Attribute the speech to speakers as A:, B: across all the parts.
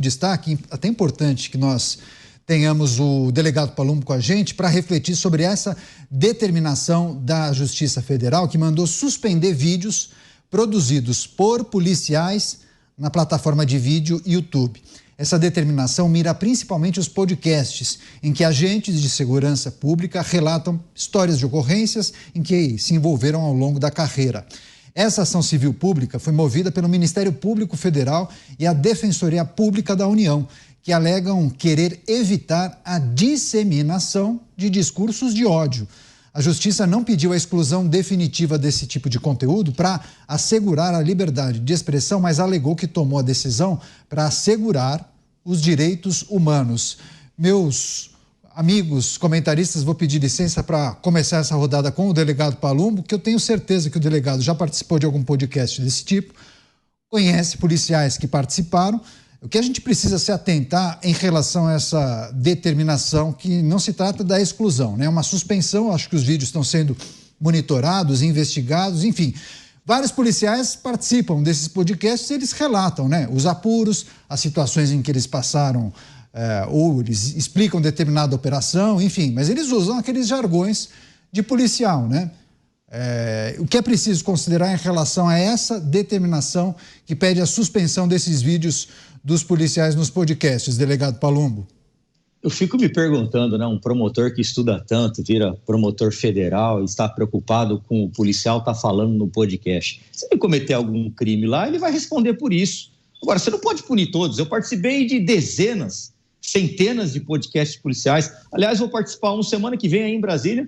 A: destaque, até importante que nós tenhamos o delegado Palumbo com a gente para refletir sobre essa determinação da Justiça Federal que mandou suspender vídeos produzidos por policiais na plataforma de vídeo YouTube. Essa determinação mira principalmente os podcasts em que agentes de segurança pública relatam histórias de ocorrências em que se envolveram ao longo da carreira. Essa ação civil pública foi movida pelo Ministério Público Federal e a Defensoria Pública da União, que alegam querer evitar a disseminação de discursos de ódio. A Justiça não pediu a exclusão definitiva desse tipo de conteúdo para assegurar a liberdade de expressão, mas alegou que tomou a decisão para assegurar os direitos humanos. Meus amigos comentaristas, vou pedir licença para começar essa rodada com o delegado Palumbo, que eu tenho certeza que o delegado já participou de algum podcast desse tipo, conhece policiais que participaram. O que a gente precisa se atentar em relação a essa determinação, que não se trata da exclusão, né? É uma suspensão, acho que os vídeos estão sendo monitorados, investigados, enfim. Vários policiais participam desses podcasts e eles relatam, né, os apuros, as situações em que eles passaram, ou eles explicam determinada operação, enfim, mas eles usam aqueles jargões de policial, né? O que é preciso considerar em relação a essa determinação que pede a suspensão desses vídeos dos policiais nos podcasts, delegado Palumbo?
B: Eu fico me perguntando, né, um promotor que estuda tanto, vira promotor federal e está preocupado com o policial tá falando no podcast. Se ele cometer algum crime lá, ele vai responder por isso. Agora, você não pode punir todos. Eu participei de dezenas, centenas de podcasts policiais. Aliás, vou participar uma semana que vem aí em Brasília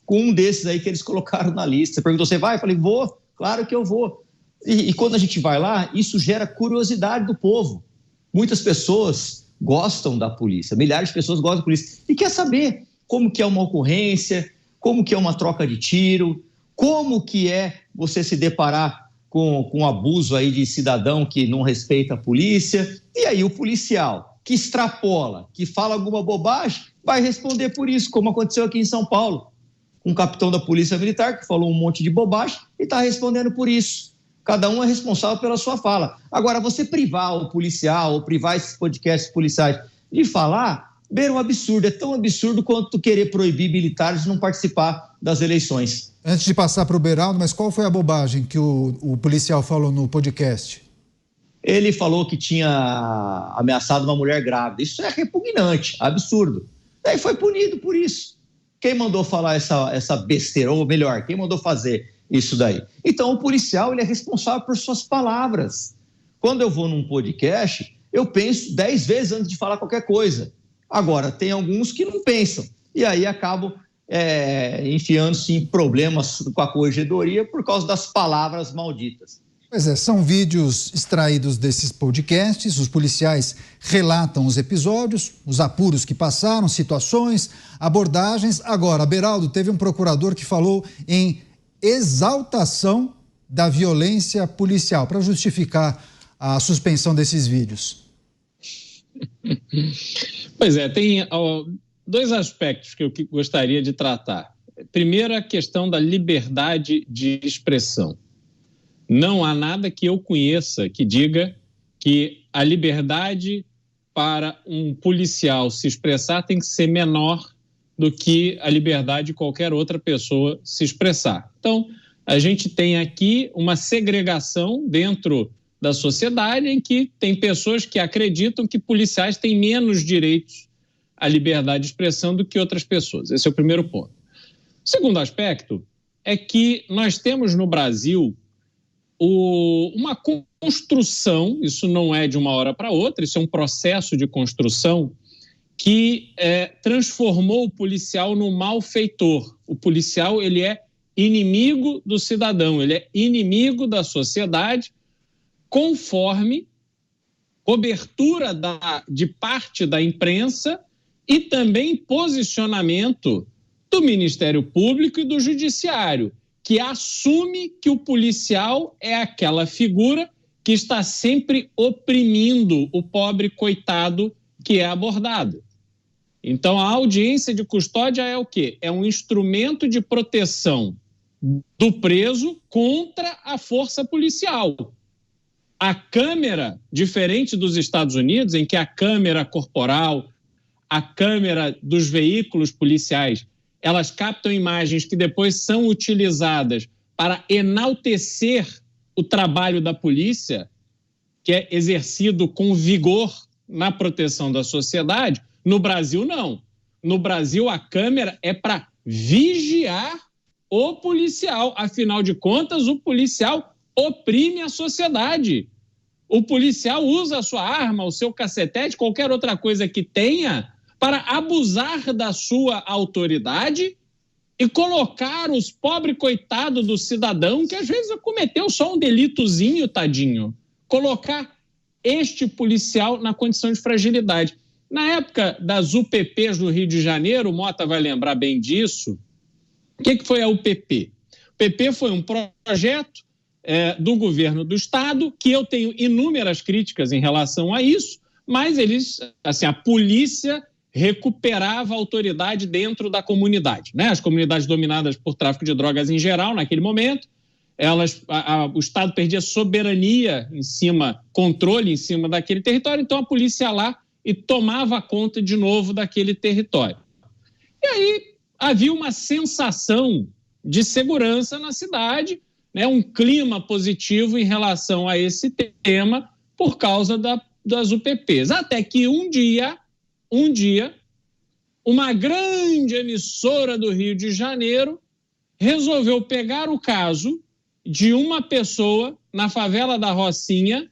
B: com um desses aí que eles colocaram na lista. Você perguntou, você vai? Eu falei, vou, claro que eu vou. E quando a gente vai lá, isso gera curiosidade do povo. Muitas pessoas gostam da polícia, milhares de pessoas gostam da polícia e quer saber como que é uma ocorrência, como que é uma troca de tiro, como que é você se deparar com abuso aí de cidadão que não respeita a polícia. E aí o policial que extrapola, que fala alguma bobagem, vai responder por isso, como aconteceu aqui em São Paulo. Um capitão da Polícia Militar que falou um monte de bobagem e está respondendo por isso. Cada um é responsável pela sua fala. Agora, você privar o policial ou privar esses podcasts policiais de falar, beira um absurdo. É tão absurdo quanto querer proibir militares de não participar das eleições.
A: Antes de passar para o Beraldo, mas qual foi a bobagem que o policial falou no podcast?
B: Ele falou que tinha ameaçado uma mulher grávida. Isso é repugnante, absurdo. Daí foi punido por isso. Quem mandou falar essa besteira, ou melhor, quem mandou fazer isso daí? Então, o policial ele é responsável por suas palavras. Quando eu vou num podcast, eu penso 10 vezes antes de falar qualquer coisa. Agora, tem alguns que não pensam. E aí acabam enfiando-se em problemas com a corregedoria por causa das palavras malditas.
A: Pois é, são vídeos extraídos desses podcasts, os policiais relatam os episódios, os apuros que passaram, situações, abordagens. Agora, Beraldo, teve um procurador que falou em exaltação da violência policial para justificar a suspensão desses vídeos.
C: Pois é, tem dois aspectos que eu gostaria de tratar. Primeiro, a questão da liberdade de expressão. Não há nada que eu conheça que diga que a liberdade para um policial se expressar tem que ser menor do que a liberdade de qualquer outra pessoa se expressar. Então, a gente tem aqui uma segregação dentro da sociedade em que tem pessoas que acreditam que policiais têm menos direitos à liberdade de expressão do que outras pessoas. Esse é o primeiro ponto. O segundo aspecto é que nós temos no Brasil uma construção, isso não é de uma hora para outra, isso é um processo de construção que transformou o policial no malfeitor. O policial ele é inimigo do cidadão, ele é inimigo da sociedade, conforme cobertura de parte da imprensa e também posicionamento do Ministério Público e do Judiciário, que assume que o policial é aquela figura que está sempre oprimindo o pobre coitado que é abordado. Então, a audiência de custódia é o quê? É um instrumento de proteção do preso contra a força policial. a câmera, diferente dos Estados Unidos, em que a câmera corporal, a câmera dos veículos policiais, elas captam imagens que depois são utilizadas para enaltecer o trabalho da polícia, que é exercido com vigor na proteção da sociedade. No Brasil, não. No Brasil, a câmera é para vigiar o policial. Afinal de contas, o policial oprime a sociedade. O policial usa a sua arma, o seu cacetete, qualquer outra coisa que tenha, para abusar da sua autoridade e colocar os pobres coitados do cidadão, que às vezes cometeu só um delitozinho, tadinho, colocar este policial na condição de fragilidade. Na época das UPPs no Rio de Janeiro, o Mota vai lembrar bem disso. O que foi a UPP? O UPP foi um projeto do governo do Estado, que eu tenho inúmeras críticas em relação a isso, mas eles, assim, a polícia recuperava a autoridade dentro da comunidade, né? As comunidades dominadas por tráfico de drogas em geral, naquele momento, o Estado perdia soberania em cima, controle em cima daquele território, então a polícia ia lá e tomava conta de novo daquele território. E aí havia uma sensação de segurança na cidade, né, um clima positivo em relação a esse tema por causa das UPPs. Até que um dia, uma grande emissora do Rio de Janeiro resolveu pegar o caso de uma pessoa na favela da Rocinha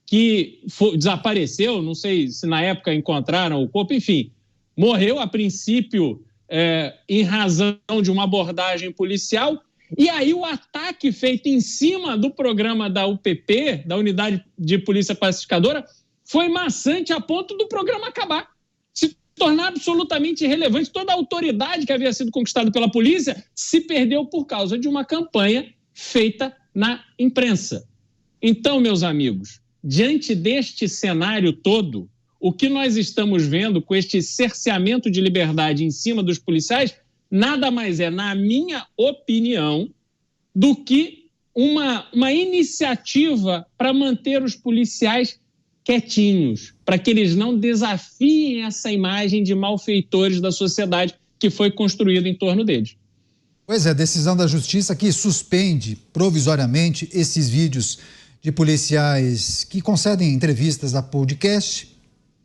C: que desapareceu, não sei se na época encontraram o corpo, enfim, morreu a princípio em razão de uma abordagem policial. E aí o ataque feito em cima do programa da UPP, da Unidade de Polícia Pacificadora, foi maçante a ponto do programa acabar, se tornar absolutamente irrelevante. Toda a autoridade que havia sido conquistada pela polícia se perdeu por causa de uma campanha feita na imprensa. Então, meus amigos, diante deste cenário todo, o que nós estamos vendo com este cerceamento de liberdade em cima dos policiais nada mais é, na minha opinião, do que uma iniciativa para manter os policiais quietinhos, para que eles não desafiem essa imagem de malfeitores da sociedade que foi construída em torno deles.
A: Pois é, decisão da Justiça que suspende provisoriamente esses vídeos de policiais que concedem entrevistas a podcast,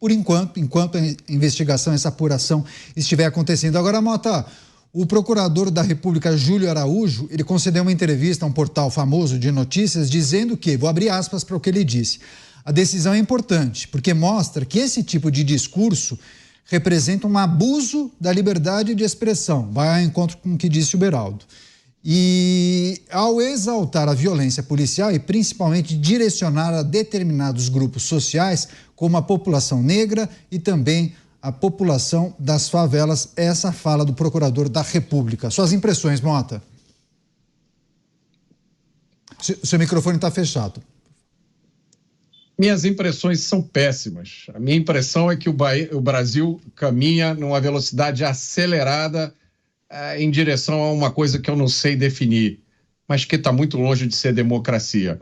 A: por enquanto a investigação, essa apuração estiver acontecendo. Agora, Mota, o procurador da República, Júlio Araújo, ele concedeu uma entrevista a um portal famoso de notícias dizendo que, vou abrir aspas para o que ele disse, a decisão é importante porque mostra que esse tipo de discurso representa um abuso da liberdade de expressão, vai ao encontro com o que disse o Beraldo. E ao exaltar a violência policial e principalmente direcionar a determinados grupos sociais, como a população negra e também a população das favelas, essa fala do procurador da República. Suas impressões, Mota? Seu microfone está fechado.
D: Minhas impressões são péssimas. A minha impressão é que o Brasil caminha numa velocidade acelerada em direção a uma coisa que eu não sei definir, mas que está muito longe de ser democracia.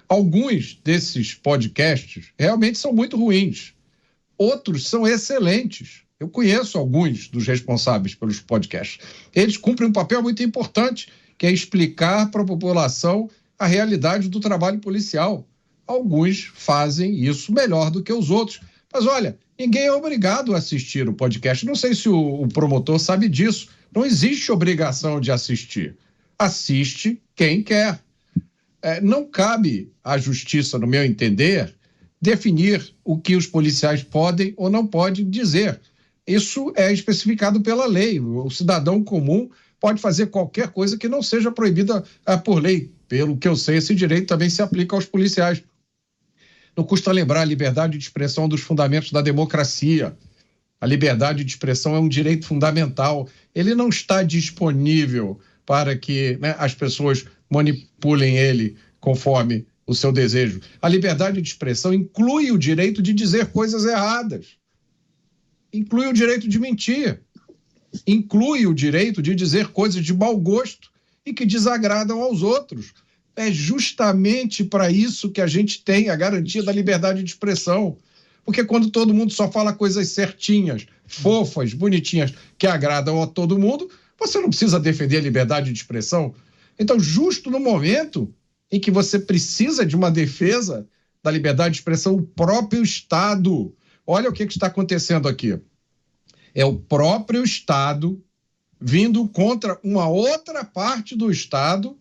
D: Alguns desses podcasts realmente são muito ruins. Outros são excelentes. Eu conheço alguns dos responsáveis pelos podcasts. Eles cumprem um papel muito importante, que é explicar para a população a realidade do trabalho policial. Alguns fazem isso melhor do que os outros. Mas olha, ninguém é obrigado a assistir o podcast. Não sei se o promotor sabe disso. Não existe obrigação de assistir. Assiste quem quer. Não cabe à justiça, no meu entender, definir o que os policiais podem ou não podem dizer. Isso é especificado pela lei. O cidadão comum pode fazer qualquer coisa que não seja proibida por lei. Pelo que eu sei, esse direito também se aplica aos policiais. Não custa lembrar a liberdade de expressão dos fundamentos da democracia. A liberdade de expressão é um direito fundamental. Ele não está disponível para que as pessoas manipulem ele conforme o seu desejo. A liberdade de expressão inclui o direito de dizer coisas erradas. Inclui o direito de mentir. Inclui o direito de dizer coisas de mau gosto e que desagradam aos outros. É justamente para isso que a gente tem a garantia da liberdade de expressão. Porque quando todo mundo só fala coisas certinhas, fofas, bonitinhas, que agradam a todo mundo, você não precisa defender a liberdade de expressão. Então, justo no momento em que você precisa de uma defesa da liberdade de expressão, o próprio Estado... Olha o que está acontecendo aqui. É o próprio Estado vindo contra uma outra parte do Estado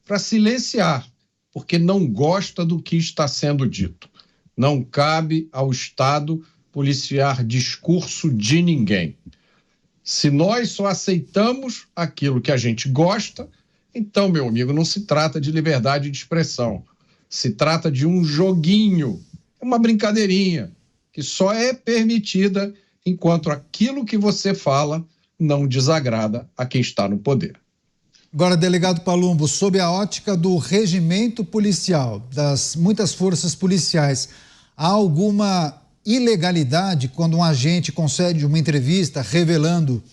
D: para silenciar, porque não gosta do que está sendo dito. Não cabe ao Estado policiar discurso de ninguém. Se nós só aceitamos aquilo que a gente gosta, então, meu amigo, não se trata de liberdade de expressão. Se trata de um joguinho, uma brincadeirinha, que só é permitida enquanto aquilo que você fala não desagrada a quem está no poder.
A: Agora, delegado Palumbo, sob a ótica do regimento policial, das muitas forças policiais, há alguma ilegalidade quando um agente concede uma entrevista revelando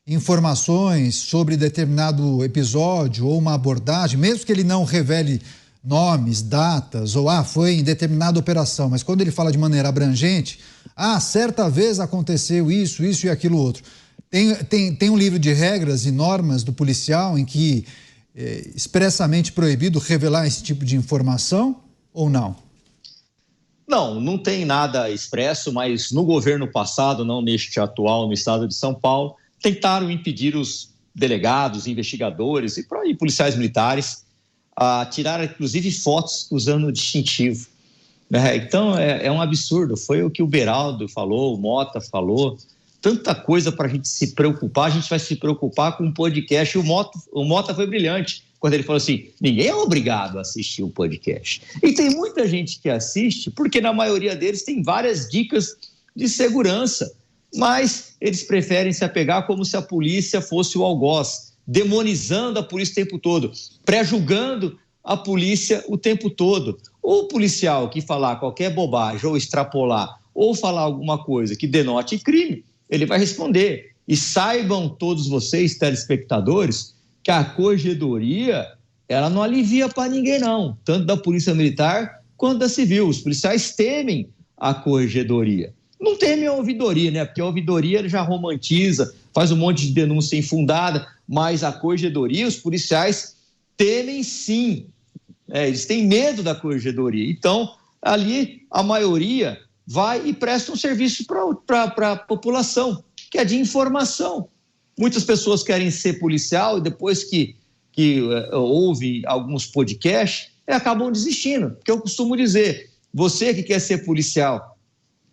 A: informações sobre determinado episódio ou uma abordagem, mesmo que ele não revele nomes, datas, ou foi em determinada operação, mas quando ele fala de maneira abrangente, certa vez aconteceu isso e aquilo outro. Tem um livro de regras e normas do policial em que é expressamente proibido revelar esse tipo de informação ou não?
B: Não tem nada expresso, mas no governo passado, não neste atual, no estado de São Paulo, tentaram impedir os delegados, investigadores e policiais militares a tirar, inclusive, fotos usando o distintivo. Então, é um absurdo. Foi o que o Beraldo falou, o Mota falou. Tanta coisa para a gente se preocupar, a gente vai se preocupar com um podcast. O Mota foi brilhante quando ele falou assim, ninguém é obrigado a assistir um podcast. E tem muita gente que assiste, porque na maioria deles tem várias dicas de segurança, mas eles preferem se apegar como se a polícia fosse o algoz, demonizando a polícia o tempo todo, pré-julgando a polícia o tempo todo. O policial que falar qualquer bobagem ou extrapolar ou falar alguma coisa que denote crime, ele vai responder. E saibam todos vocês, telespectadores, que a corregedoria, ela não alivia para ninguém não, tanto da polícia militar quanto da civil. Os policiais temem a corregedoria. Não temem a ouvidoria, né? Porque a ouvidoria já romantiza, faz um monte de denúncia infundada, mas a corregedoria, os policiais temem sim. Eles têm medo da corregedoria. Então, ali, a maioria vai e presta um serviço para a população, que é de informação. Muitas pessoas querem ser policial e depois que ouvem alguns podcasts, acabam desistindo. Porque eu costumo dizer, você que quer ser policial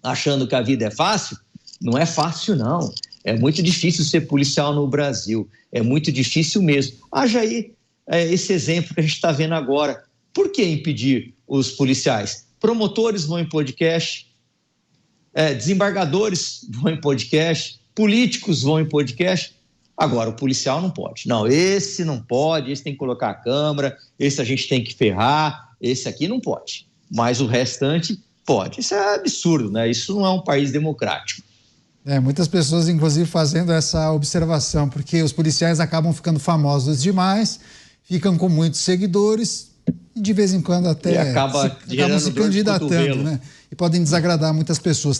B: achando que a vida é fácil, não é fácil não. É muito difícil ser policial no Brasil. É muito difícil mesmo. Haja aí esse exemplo que a gente está vendo agora. Por que impedir os policiais? Promotores vão em podcast, desembargadores vão em podcast, políticos vão em podcast. Agora, o policial não pode. Não, esse não pode, esse tem que colocar a câmera, esse a gente tem que ferrar, esse aqui não pode. Mas o restante pode. Isso é absurdo, né? Isso não é um país democrático.
A: Muitas pessoas, inclusive, fazendo essa observação, porque os policiais acabam ficando famosos demais, ficam com muitos seguidores e de vez em quando até acabam se candidatando, né? E podem desagradar muitas pessoas.